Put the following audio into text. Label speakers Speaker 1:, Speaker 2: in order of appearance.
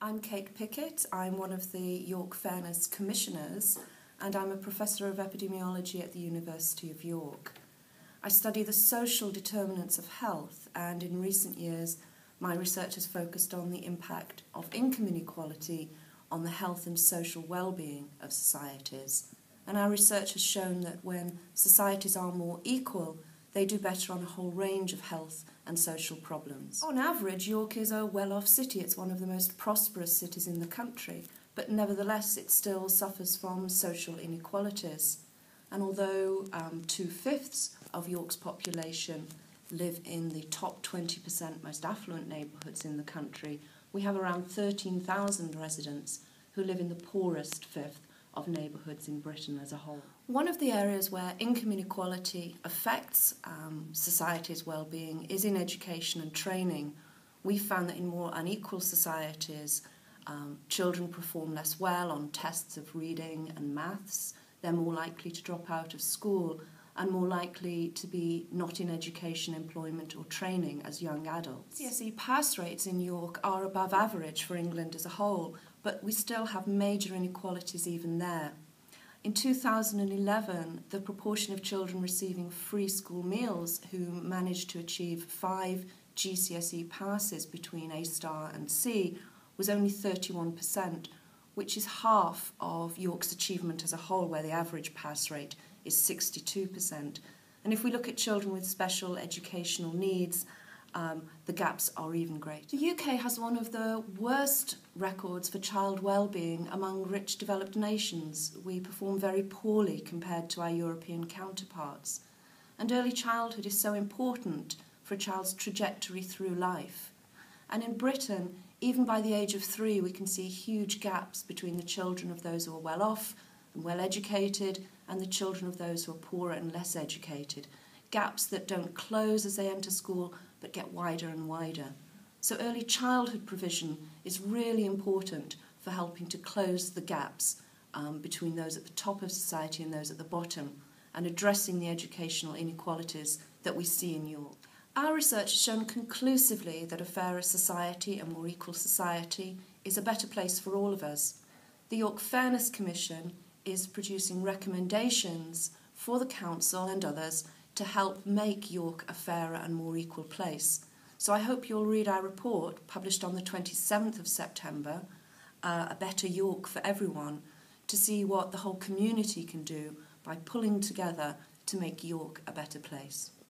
Speaker 1: I'm Kate Pickett. I'm one of the York Fairness Commissioners and I'm a Professor of Epidemiology at the University of York. I study the social determinants of health, and in recent years my research has focused on the impact of income inequality on the health and social well-being of societies. And our research has shown that when societies are more equal, they do better on a whole range of health and social problems. On average, York is a well-off city. It's one of the most prosperous cities in the country, but nevertheless it still suffers from social inequalities. And although 2/5 of York's population live in the top 20% most affluent neighbourhoods in the country, we have around 13,000 residents who live in the poorest fifth of neighbourhoods in Britain as a whole. One of the areas where income inequality affects society's well-being is in education and training. We found that in more unequal societies, children perform less well on tests of reading and maths. They're more likely to drop out of school and more likely to be not in education, employment or training as young adults. GCSE pass rates in York are above average for England as a whole, but we still have major inequalities even there. In 2011, the proportion of children receiving free school meals who managed to achieve 5 GCSE passes between A star and C was only 31%, which is half of York's achievement as a whole, where the average pass rate is 62%. And if we look at children with special educational needs, the gaps are even greater. The UK has one of the worst records for child well-being among rich developed nations. We perform very poorly compared to our European counterparts. And early childhood is so important for a child's trajectory through life. And in Britain, even by the age of 3, we can see huge gaps between the children of those who are well off and well educated and the children of those who are poorer and less educated. Gaps that don't close as they enter school but get wider and wider. So early childhood provision is really important for helping to close the gaps between those at the top of society and those at the bottom, and addressing the educational inequalities that we see in York. Our research has shown conclusively that a fairer society, a more equal society, is a better place for all of us. The York Fairness Commission is producing recommendations for the Council and others to help make York a fairer and more equal place. So I hope you'll read our report, published on the 27th of September, A Better York for Everyone, to see what the whole community can do by pulling together to make York a better place.